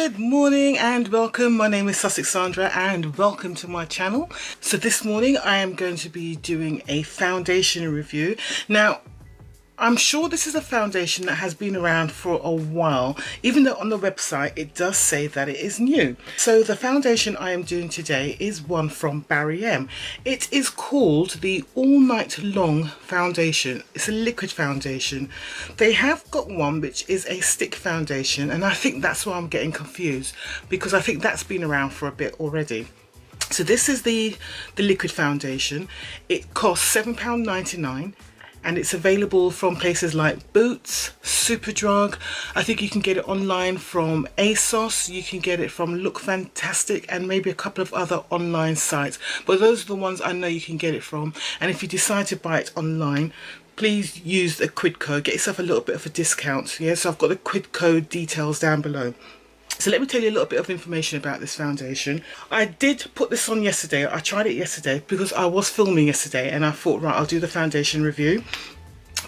Good morning and welcome. My name is Sussex Sandra and welcome to my channel. So this morning I am going to be doing a foundation review. Now I'm sure this is a foundation that has been around for a while, even though on the website it does say that it is new. So the foundation I am doing today is one from Paraben. It is called the All Night Long foundation. It's a liquid foundation. They have got one which is a stick foundation, and I think that's why I'm getting confused, because I think that's been around for a bit already. So this is the liquid foundation. It costs £7.99. and it's available from places like Boots, Superdrug. I think you can get it online from ASOS, you can get it from Look Fantastic, and maybe a couple of other online sites. But those are the ones I know you can get it from. And if you decide to buy it online, please use the quid code, get yourself a little bit of a discount. Yeah, so I've got the quid code details down below. So let me tell you a little bit of information about this foundation. I did put this on yesterday. I tried it yesterday because I was filming yesterday and I thought, right, I'll do the foundation review.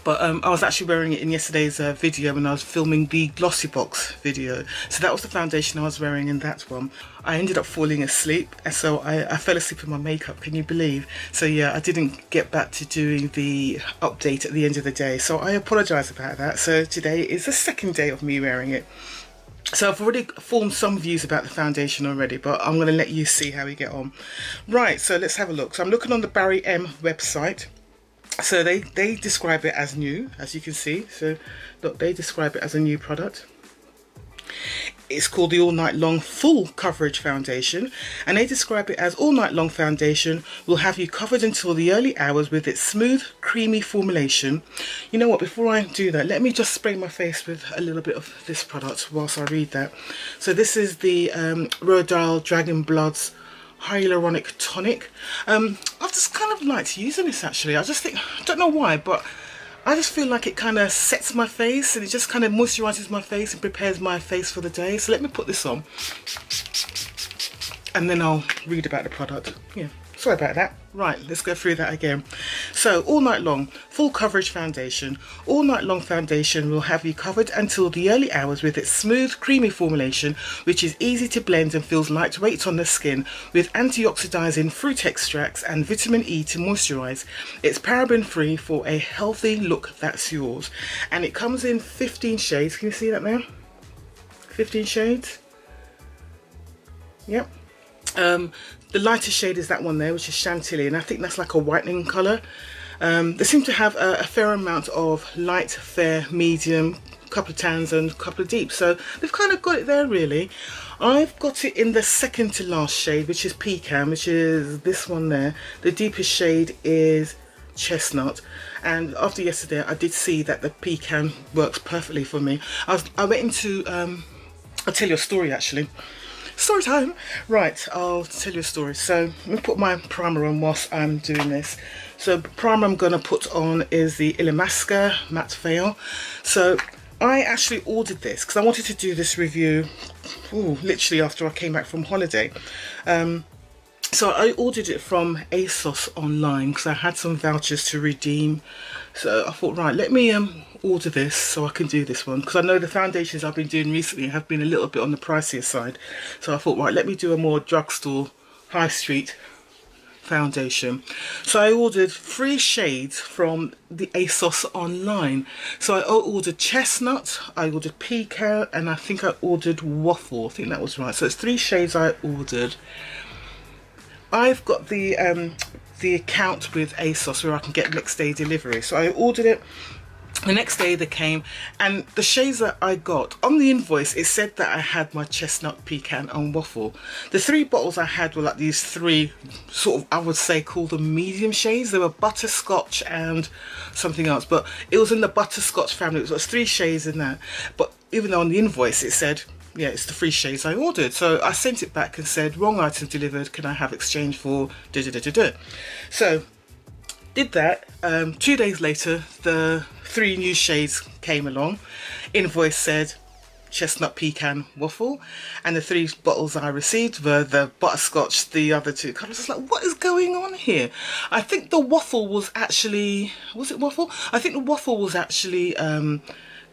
But I was actually wearing it in yesterday's video when I was filming the Glossy Box video. So that was the foundation I was wearing in that one. I ended up falling asleep, and so I fell asleep in my makeup, can you believe? So yeah, I didn't get back to doing the update at the end of the day. So I apologise about that. So today is the second day of me wearing it. So I've already formed some views about the foundation already, but I'm going to let you see how we get on. Right, so let's have a look. So I'm looking on the Paraben website. So they describe it as new, as you can see. So look, they describe it as a new product. It's called the All Night Long Full Coverage Foundation, and they describe it as All Night Long Foundation will have you covered until the early hours with its smooth, creamy formulation. You know what, before I do that, let me just spray my face with a little bit of this product whilst I read that. So this is the Rhodile Dragon Blood's Hyaluronic Tonic. I've just kind of liked using this actually. I just think, I don't know why, but I just feel like it kind of sets my face and it just kind of moisturises my face and prepares my face for the day. So let me put this on and then I'll read about the product. Yeah, sorry about that. Right, let's go through that again. So All Night Long Full Coverage Foundation. All Night Long Foundation will have you covered until the early hours with its smooth, creamy formulation, which is easy to blend and feels lightweight on the skin, with antioxidizing fruit extracts and vitamin E to moisturize. It's paraben free for a healthy look that's yours. And it comes in 15 shades. Can you see that now? 15 shades. Yep. The lighter shade is that one there, which is Chantilly, and I think that's like a whitening colour. They seem to have a fair amount of light, fair, medium, a couple of tans and a couple of deeps, so they've kind of got it there really. I've got it in the second to last shade, which is Pecan, which is this one there. The deepest shade is Chestnut, and after yesterday I did see that the Pecan works perfectly for me. I went into, I'll tell you a story actually. Story time. Right, I'll tell you a story. So let me put my primer on whilst I'm doing this. So the primer I'm going to put on is the Illamasqua Matte Veil. So I actually ordered this because I wanted to do this review literally after I came back from holiday. So I ordered it from ASOS online because I had some vouchers to redeem. So I thought, right, let me order this so I can do this one, because I know the foundations I've been doing recently have been a little bit on the pricier side. So I thought, right, let me do a more drugstore, high street foundation. So I ordered 3 shades from the ASOS online. So I ordered Chestnut, I ordered Pecan, and I think I ordered Waffle. I think that was right. So it's 3 shades I ordered. I've got the account with ASOS where I can get next day delivery. So I ordered it. The next day they came, and the shades that I got on the invoice, it said that I had my Chestnut, Pecan and Waffle. The 3 bottles I had were like these 3 sort of, I would say, call them medium shades. They were butterscotch and something else, but it was in the butterscotch family. It was 3 shades in that, but even though on the invoice it said, yeah, it's the 3 shades I ordered. So I sent it back and said, wrong item delivered, can I have exchange for da-da-da-da-da. So did that. 2 days later the 3 new shades came along. Invoice said Chestnut, Pecan, Waffle, and the 3 bottles I received were the butterscotch, the other 2 colours. I was like, what is going on here? I think the Waffle was actually, was it Waffle? I think the Waffle was actually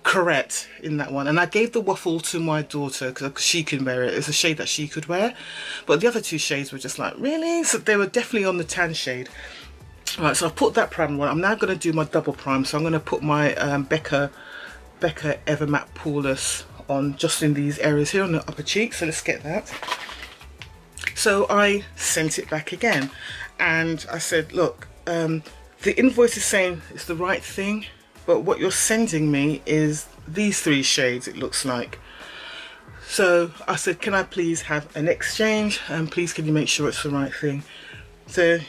correct in that one. And I gave the waffle to my daughter because she can wear it. It's a shade that she could wear, but the other two shades were just like, really? So they were definitely on the tan shade. Right, so I've put that primer on. I'm now going to do my double prime. So I'm going to put my Becca Ever Matte Poreless on just in these areas here on the upper cheek. So let's get that. So I sent it back again and I said, look, the invoice is saying it's the right thing, but what you're sending me is these 3 shades, it looks like. So I said, can I please have an exchange, and please can you make sure it's the right thing? So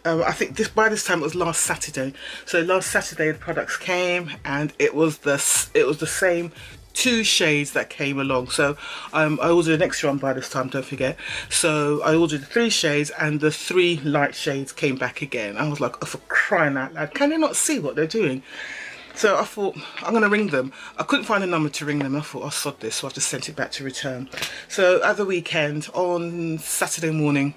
I think by this time it was last Saturday. So last Saturday the products came and it was the same 2 shades that came along. So I ordered an extra one by this time, don't forget. So I ordered 3 shades and the 3 light shades came back again. I was like, oh, for crying out loud, can they not see what they're doing? So I thought, I'm going to ring them. I couldn't find a number to ring them. I thought, I'll sod this, so I just sent it back to return. So at the weekend, on Saturday morning,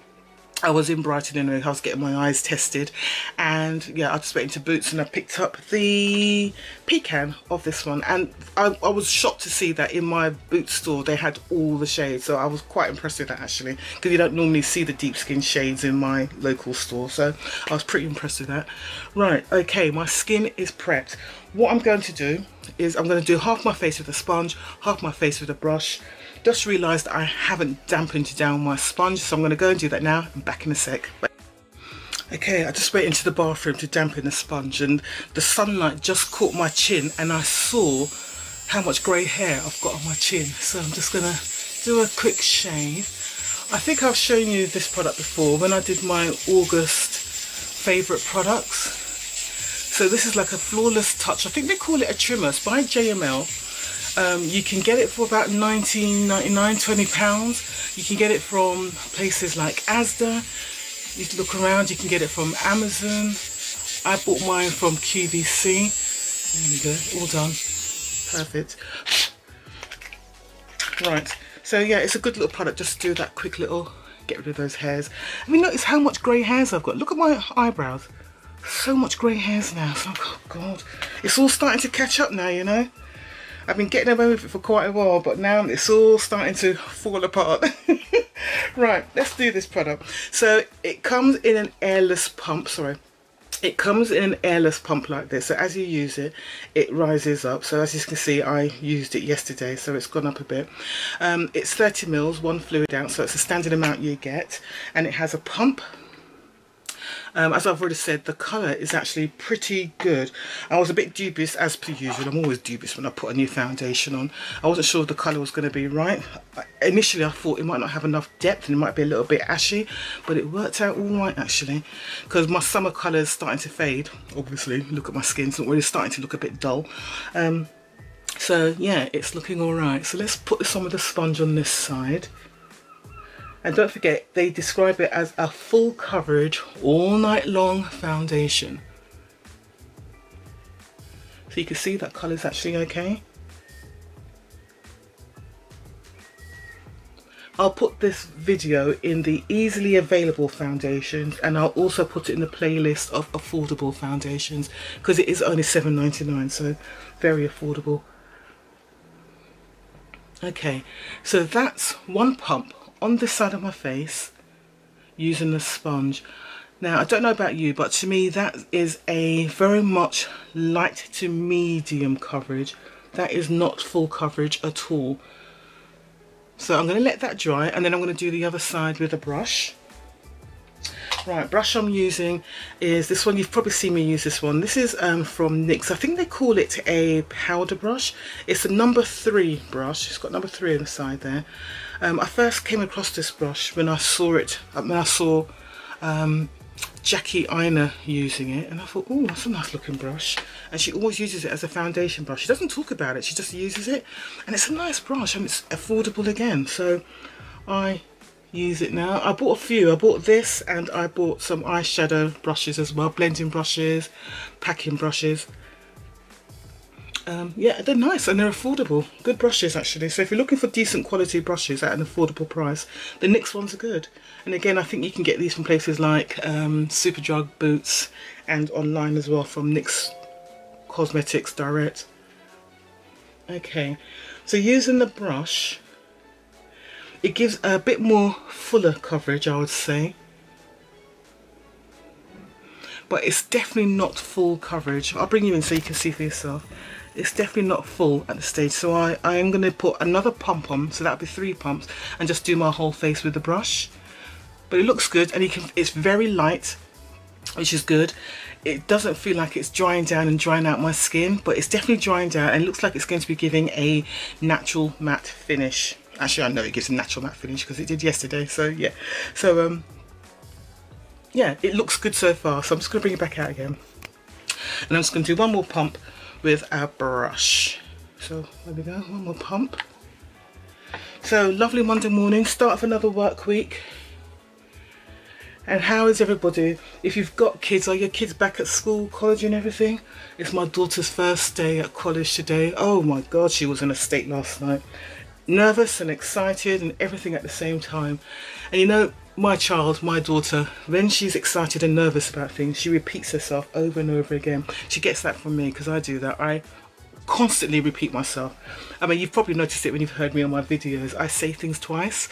I was in Brighton anyway. I was getting my eyes tested, and yeah, I just went into Boots and I picked up the Pecan of this one, and I was shocked to see that in my Boots store they had all the shades. So I was quite impressed with that actually, because you don't normally see the deep skin shades in my local store, so I was pretty impressed with that. Right, okay, my skin is prepped. What I'm going to do is I'm going to do half my face with a sponge, half my face with a brush. Just realised I haven't dampened down my sponge, so I'm going to go and do that now. I'm back in a sec. Okay, I just went into the bathroom to dampen the sponge, and the sunlight just caught my chin and I saw how much grey hair I've got on my chin. So I'm just going to do a quick shave. I think I've shown you this product before when I did my August favourite products. So this is like a flawless touch. I think they call it a trimmer. It's by JML. You can get it for about £19.99, £20. You can get it from places like Asda. You can look around, you can get it from Amazon. I bought mine from QVC. There we go, all done. Perfect. Right, so yeah, it's a good little product. Just do that quick little, get rid of those hairs. I mean, notice how much grey hairs I've got. Look at my eyebrows. So much grey hairs now. So, oh God, it's all starting to catch up now, you know. I've been getting away with it for quite a while, but now it's all starting to fall apart. Right, let's do this product. So it comes in an airless pump, It comes in an airless pump like this. So as you use it, it rises up. So as you can see, I used it yesterday, so it's gone up a bit. It's 30 mils, 1 fluid ounce, so it's a standard amount you get. And it has a pump. As I've already said, the colour is actually pretty good. I was a bit dubious, as per usual. I'm always dubious when I put a new foundation on. I wasn't sure if the colour was going to be right. Initially I thought it might not have enough depth and it might be a little bit ashy, but it worked out all right actually, because my summer colour is starting to fade. Obviously, look at my skin, it's already starting to look a bit dull. So yeah, it's looking all right. So let's put this on with a sponge on this side. And don't forget, they describe it as a full coverage, all night long foundation. So you can see that colour is actually okay. I'll put this video in the easily available foundations, and I'll also put it in the playlist of affordable foundations, because it is only £7.99, so very affordable. Okay, so that's one pump on this side of my face using the sponge. Now I don't know about you, but to me that is a very much light to medium coverage. That is not full coverage at all. So I'm going to let that dry, and then I'm going to do the other side with a brush. Right, brush I'm using is this one. You've probably seen me use this one. This is from NYX. I think they call it a powder brush. It's a number 3 brush. It's got number 3 on the side there. I first came across this brush when I saw it, Jackie Aina using it, and I thought, oh, that's a nice looking brush. And she always uses it as a foundation brush. She doesn't talk about it, she just uses it, and it's a nice brush, and it's affordable again. So I use it now. I bought a few. I bought this, and I bought some eyeshadow brushes as well, blending brushes, packing brushes. Yeah, they're nice and they're affordable. Good brushes actually. So if you're looking for decent quality brushes at an affordable price, the NYX ones are good. And again, I think you can get these from places like Superdrug, Boots, and online as well from NYX Cosmetics Direct. Okay, so using the brush, it gives a bit more fuller coverage, I would say. But it's definitely not full coverage. I'll bring you in so you can see for yourself. It's definitely not full at the stage. So I am going to put another pump on, so that'll be 3 pumps, and just do my whole face with the brush. But it looks good, and it's very light, which is good. It doesn't feel like it's drying down and drying out my skin, but it's definitely drying down, and it looks like it's going to be giving a natural matte finish. Actually, I know it gives a natural matte finish because it did yesterday, so yeah. So yeah, it looks good so far. So I'm just going to bring it back out again, and I'm just going to do one more pump with our brush. So there we go, one more pump. So lovely Monday morning, start of another work week. And how is everybody? If you've got kids, are your kids back at school, college and everything? It's my daughter's first day at college today. Oh my God, she was in a state last night. Nervous and excited and everything at the same time. And you know, my child, my daughter, when she's excited and nervous about things, she repeats herself over and over again. She gets that from me because I do that. I constantly repeat myself. I mean, you've probably noticed it when you've heard me on my videos. I say things twice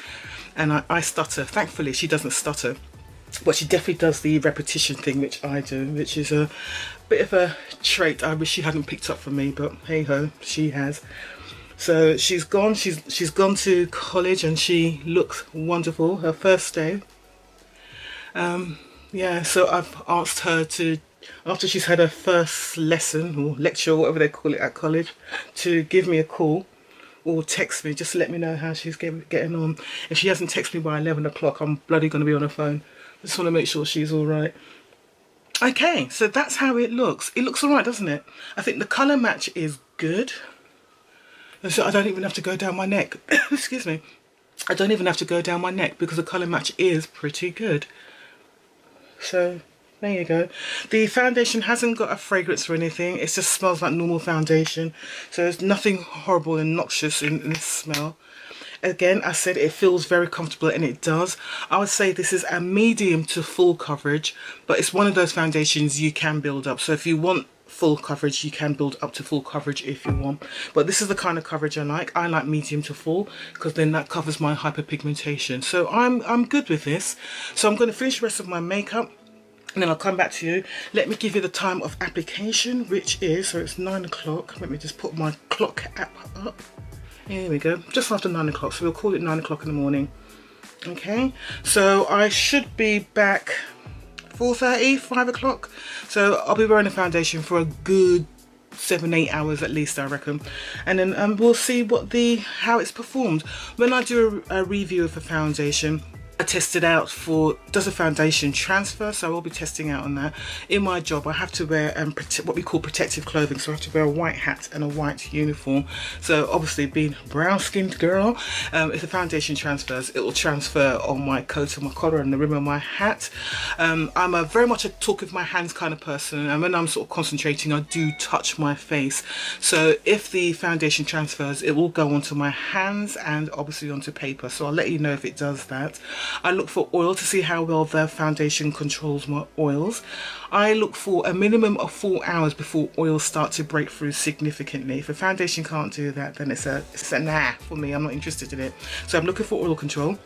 and I stutter. Thankfully, she doesn't stutter. But she definitely does the repetition thing, which I do, which is a bit of a trait I wish she hadn't picked up from me, but hey ho, she has. So she's gone to college and she looks wonderful, her first day. Yeah, so I've asked her to, after she's had her first lesson or lecture or whatever they call it at college, to give me a call or text me just to let me know how she's getting on. If she hasn't texted me by 11 o'clock, I'm bloody going to be on her phone. I just want to make sure she's all right. Okay, so that's how it looks. It looks all right, doesn't it? I think the colour match is good. So I don't even have to go down my neck. Excuse me. I don't even have to go down my neck because the colour match is pretty good. So there you go. The foundation hasn't got a fragrance or anything. It just smells like normal foundation. So there's nothing horrible and noxious in the smell. Again, I said it feels very comfortable, and it does. I would say this is a medium to full coverage, but it's one of those foundations you can build up. So if you want full coverage, you can build up to full coverage if you want. But this is the kind of coverage I like. I like medium to full because then that covers my hyperpigmentation. So I'm good with this. So I'm going to finish the rest of my makeup, and then I'll come back to you. Let me give you the time of application, which is, so it's 9 o'clock. Let me just put my clock app up. Here we go, just after 9 o'clock, so we'll call it 9 o'clock in the morning. Okay, so I should be back 4:30, 5 o'clock. So I'll be wearing a foundation for a good 7-8 hours at least, I reckon. And then we'll see what how it's performed. When I do a review of a foundation, I test it out for, does a foundation transfer? So I will be testing out on that. In my job, I have to wear what we call protective clothing. So I have to wear a white hat and a white uniform. So obviously, being a brown-skinned girl, if the foundation transfers, it will transfer on my coat and my collar and the rim of my hat. I'm very much a talk with my hands kind of person, and when I'm sort of concentrating, I do touch my face. So if the foundation transfers, it will go onto my hands and obviously onto paper. So I'll let you know if it does that. I look for oil to see how well the foundation controls my oils. I look for a minimum of 4 hours before oils start to break through significantly. If a foundation can't do that, then it's a nah for me. I'm not interested in it. So I'm looking for oil control.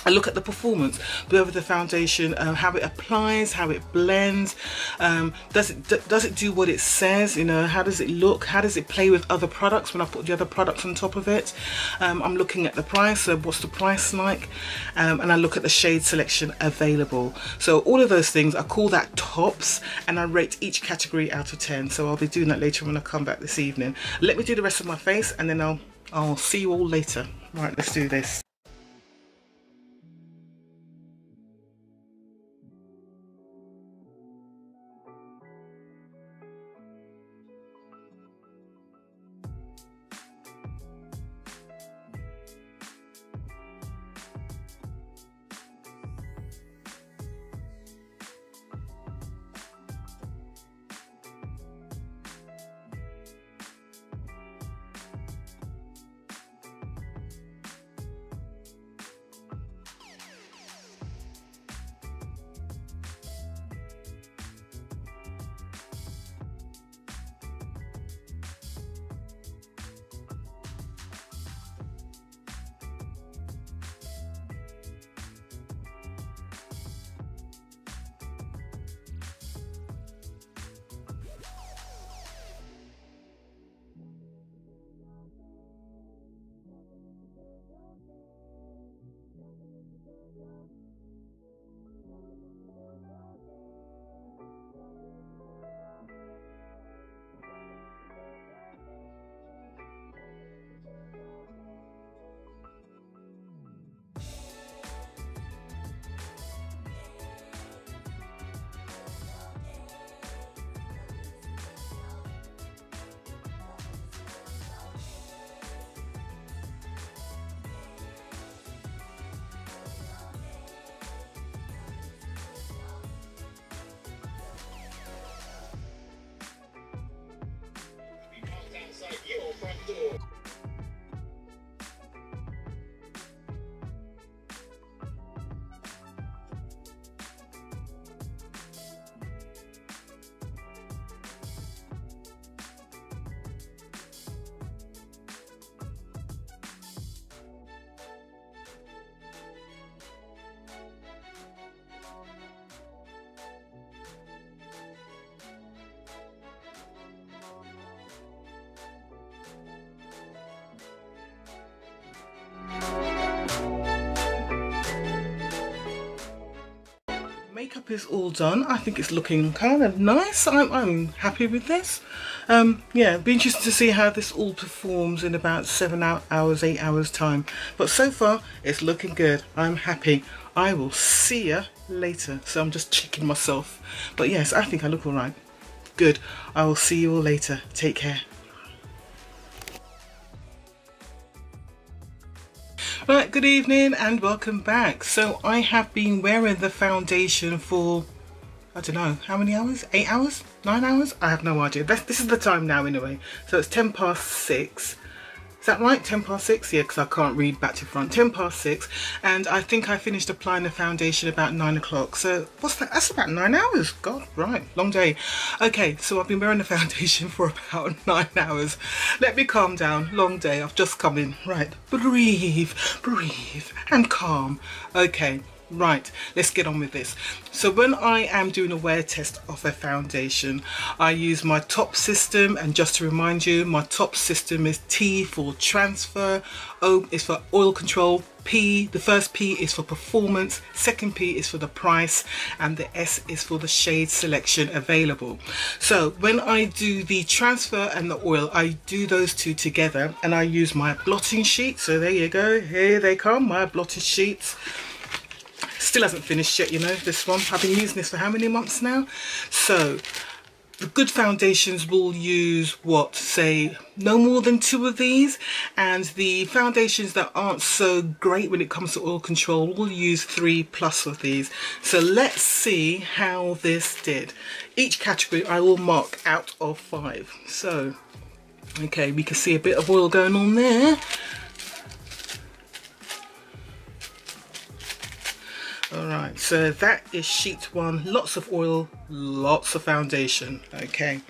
I look at the performance, whether the foundation, how it applies, how it blends, does it do what it says, you know, how does it look, how does it play with other products when I put the other products on top of it. I'm looking at the price, so what's the price like, and I look at the shade selection available. So all of those things, I call that tops, and I rate each category out of 10. So I'll be doing that later when I come back this evening. Let me do the rest of my face, and then I'll see you all later. Right, let's do this. makeup is all done. I think it's looking kind of nice. I'm happy with this. Yeah, it'd be interesting to see how this all performs in about 7 hours, 8 hours time. But so far, it's looking good. I'm happy. I will see ya later. So I'm just checking myself. But yes, I think I look all right. Good. I will see you all later. Take care. Right, good evening and welcome back. So I have been wearing the foundation for, I don't know, how many hours? 8 hours? 9 hours? I have no idea. This is the time now anyway. So it's 10 past 6. Is that right? 10 past 6? Yeah, because I can't read back to front. 10 past 6. And I think I finished applying the foundation about 9 o'clock. So what's that? That's about 9 hours. God, right. Long day. Okay, so I've been wearing the foundation for about 9 hours. Let me calm down. Long day. I've just come in. Right. Breathe. Breathe. And calm. Okay. Right, let's get on with this. So when I am doing a wear test of a foundation, I use my top system, and just to remind you, my top system is T for transfer, O is for oil control, P, the first P is for performance, second P is for the price, and the S is for the shade selection available. So when I do the transfer and the oil, I do those two together and I use my blotting sheet. So there you go, here they come, my blotting sheets. Still hasn't finished yet, you know, this one. I've been using this for how many months now? So the good foundations will use what, say no more than 2 of these, and the foundations that aren't so great when it comes to oil control will use 3+ of these. So let's see how this did. Each category I will mark out of 5. So okay, we can see a bit of oil going on there. Alright, so that is sheet 1, lots of oil, lots of foundation. Okay,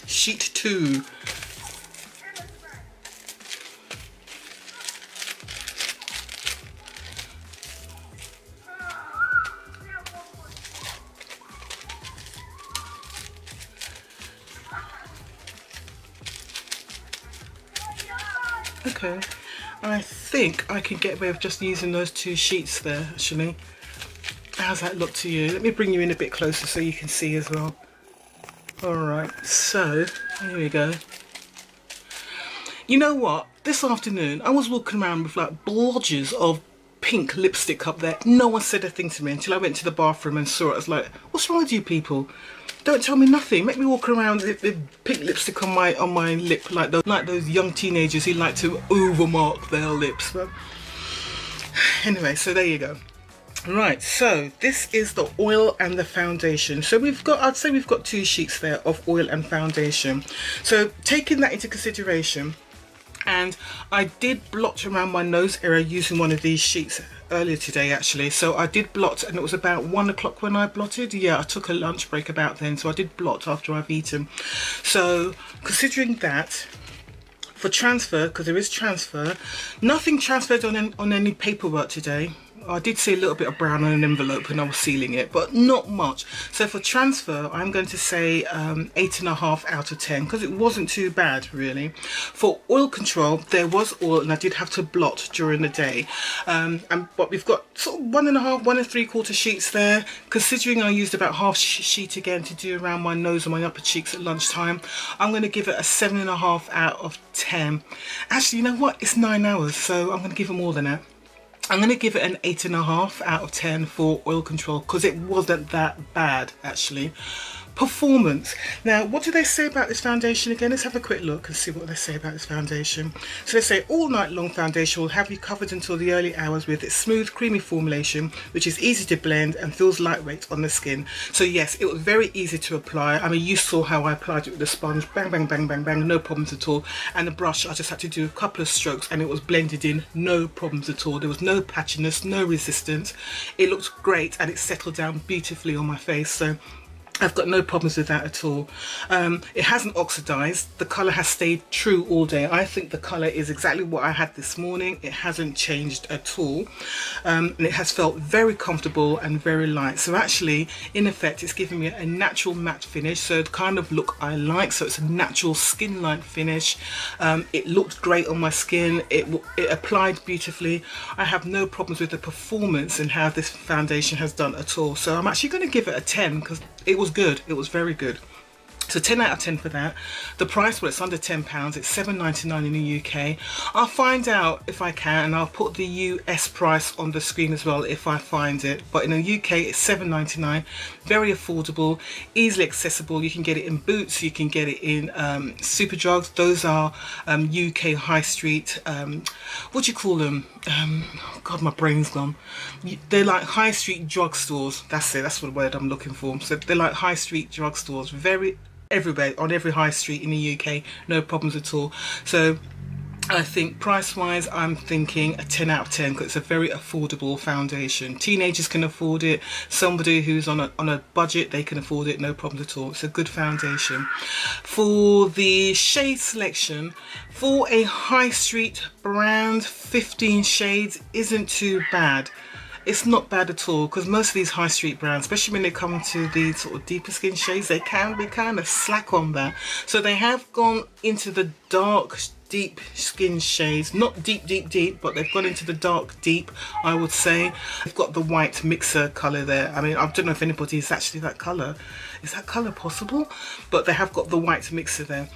sheet 2. Okay. I think I can get away with just using those 2 sheets there, actually. How's that look to you? Let me bring you in a bit closer so you can see as well. Alright, so here we go. You know what? This afternoon I was walking around with like blotches of pink lipstick up there. No one said a thing to me until I went to the bathroom and saw it. I was like, what's wrong with you people? Don't tell me nothing. Make me walk around with pink lipstick on my lip like those young teenagers who like to overmark their lips. But anyway, so there you go. Right, so this is the oil and the foundation. So we've got, I'd say we've got 2 sheets there of oil and foundation. So taking that into consideration, and I did blot around my nose area using one of these sheets earlier today actually. So I did blot, and it was about 1 o'clock when I blotted. Yeah, I took a lunch break about then, so I did blot after I've eaten. So considering that, for transfer, because there is transfer, nothing transferred on any paperwork today. I did see a little bit of brown on an envelope when I was sealing it, but not much. So for transfer, I'm going to say 8.5 out of 10, because it wasn't too bad really. For oil control, there was oil and I did have to blot during the day. But we've got sort of 1.5, 1 3/4 sheets there. Considering I used about half sheet again to do around my nose and my upper cheeks at lunchtime, I'm going to give it a 7.5 out of 10. Actually, you know what? It's 9 hours, so I'm going to give it more than that. I'm going to give it an 8.5 out of 10 for oil control, because it wasn't that bad actually. Performance. Now, what do they say about this foundation again? Let's have a quick look and see what they say about this foundation. So they say all night long foundation will have you covered until the early hours with its smooth, creamy formulation, which is easy to blend and feels lightweight on the skin. So yes, it was very easy to apply. I mean, you saw how I applied it with the sponge. Bang, bang, bang, bang, bang, no problems at all. And the brush, I just had to do a couple of strokes and it was blended in, no problems at all. There was no patchiness, no resistance. It looked great and it settled down beautifully on my face. So I've got no problems with that at all. It hasn't oxidized. The color has stayed true all day. I think the color is exactly what I had this morning. It hasn't changed at all. And it has felt very comfortable and very light. So actually, in effect, it's giving me a natural matte finish. So the kind of look I like. So it's a natural skin light finish. It looked great on my skin. It applied beautifully. I have no problems with the performance and how this foundation has done at all. So I'm actually going to give it a 10 because it was good. It was very good. So 10 out of 10 for that. The price, well, it's under £10. It's £7.99 in the UK. I'll find out if I can, and I'll put the US price on the screen as well if I find it. But in the UK, it's £7.99. Very affordable, easily accessible. You can get it in Boots. You can get it in Superdrugs. Those are UK high street. What do you call them? Oh God, my brain's gone. They're like high street drugstores. That's it. That's the word I'm looking for. So they're like high street drugstores. Very everywhere, on every high street in the UK, no problems at all. So I think price wise, I'm thinking a 10 out of 10 because it's a very affordable foundation. Teenagers can afford it. Somebody who's on a budget, they can afford it, no problems at all. It's a good foundation. For the shade selection, for a high street brand, 15 shades isn't too bad. It's not bad at all, because most of these high street brands, especially when they come to the sort of deeper skin shades, they can be kind of slack on that. So they have gone into the dark deep skin shades, not deep, but they've gone into the dark deep, I would say. They've got the white mixer colour there. I mean, I don't know if anybody is actually that colour. Is that colour possible? But they have got the white mixer there.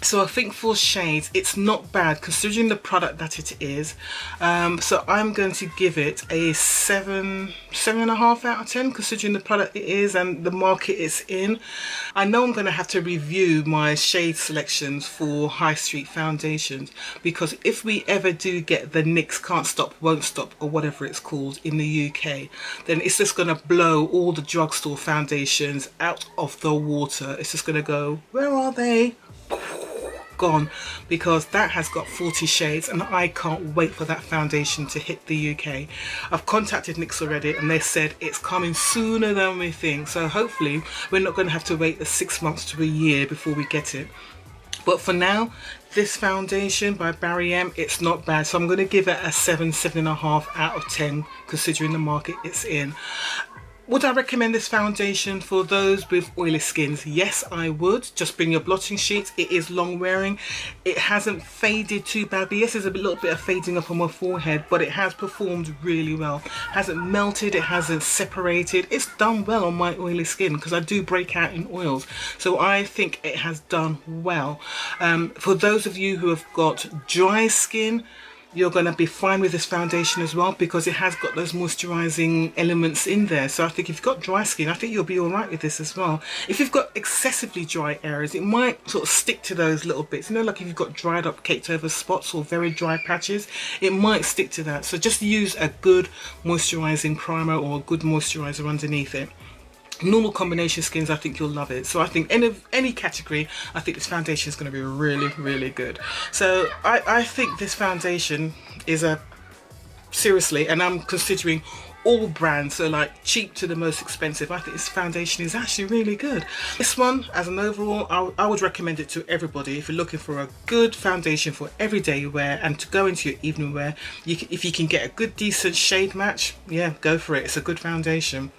So I think for shades, it's not bad considering the product that it is. So I'm going to give it a 7.5 out of 10 considering the product it is and the market it's in. I know I'm going to have to review my shade selections for high street foundations, because if we ever do get the NYX Can't Stop Won't Stop or whatever it's called in the UK, then it's just going to blow all the drugstore foundations out of the water. It's just going to go, where are they? Gone, because that has got 40 shades and I can't wait for that foundation to hit the UK. I've contacted NYX already and they said it's coming sooner than we think, so hopefully we're not going to have to wait the 6 months to a year before we get it. But for now, this foundation by Barry M, it's not bad, so I'm going to give it a 7.5 out of 10 considering the market it's in. Would I recommend this foundation for those with oily skins? Yes, I would. Just bring your blotting sheets. It is long wearing. It hasn't faded too badly. Yes, there's a little bit of fading up on my forehead, but it has performed really well. It hasn't melted. It hasn't separated. It's done well on my oily skin because I do break out in oils. So I think it has done well. For those of you who have got dry skin, you're going to be fine with this foundation as well because it has got those moisturizing elements in there. So I think if you've got dry skin, I think you'll be all right with this as well. If you've got excessively dry areas, it might sort of stick to those little bits. You know, like if you've got dried up, caked over spots or very dry patches, it might stick to that. So just use a good moisturizing primer or a good moisturizer underneath it. Normal combination skins, I think you'll love it. So I think any category, I think this foundation is going to be really, really good. So I think this foundation is a, seriously, and I'm considering all brands, so like cheap to the most expensive, I think this foundation is actually really good. This one, as an overall, I would recommend it to everybody if you're looking for a good foundation for everyday wear and to go into your evening wear. If you can get a good decent shade match, yeah, go for it. It's a good foundation.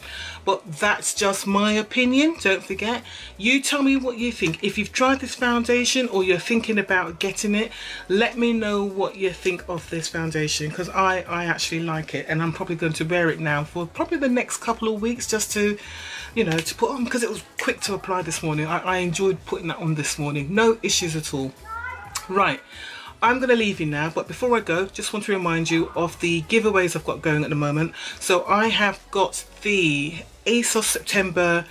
But that's just my opinion. Don't forget, you tell me what you think. If you've tried this foundation or you're thinking about getting it, let me know what you think of this foundation, because I actually like it and I'm probably going to wear it now for probably the next couple of weeks just to, you know, to put on, because it was quick to apply this morning. I enjoyed putting that on this morning. No issues at all. Right, I'm going to leave you now, but before I go, just want to remind you of the giveaways I've got going at the moment. So I have got the ASOS September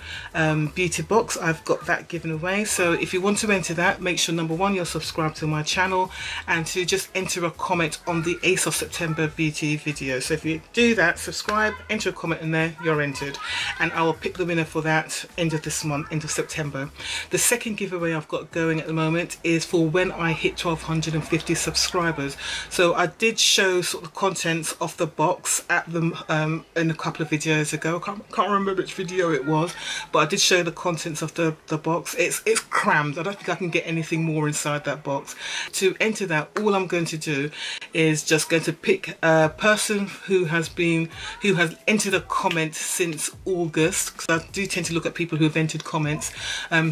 beauty box. I've got that given away, so if you want to enter that, make sure number one, you're subscribed to my channel and to just enter a comment on the ASOS September beauty video. So if you do that, subscribe, enter a comment in there, you're entered, and I will pick the winner for that end of this month, end of September. The second giveaway I've got going at the moment is for when I hit 1250 subscribers. So I did show sort of the contents of the box at them in a couple of videos ago. I can't remember remember which video it was, but I did show the contents of the box. It's crammed. I don't think I can get anything more inside that box. To enter that, all I'm going to do is just going to pick a person who has entered a comment since August, because I do tend to look at people who have entered comments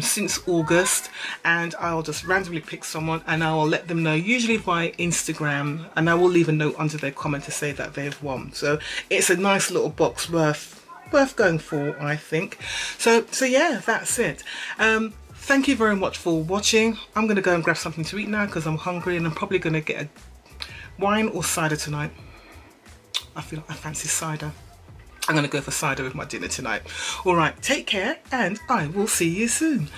since August, and I'll just randomly pick someone and I will let them know, usually via Instagram, and I will leave a note under their comment to say that they've won. So it's a nice little box worth going for, I think. So yeah, that's it. Thank you very much for watching. I'm gonna go and grab something to eat now because I'm hungry, and I'm probably gonna get a wine or cider tonight. I feel like I fancy cider. I'm gonna go for cider with my dinner tonight. All right, take care, and I will see you soon.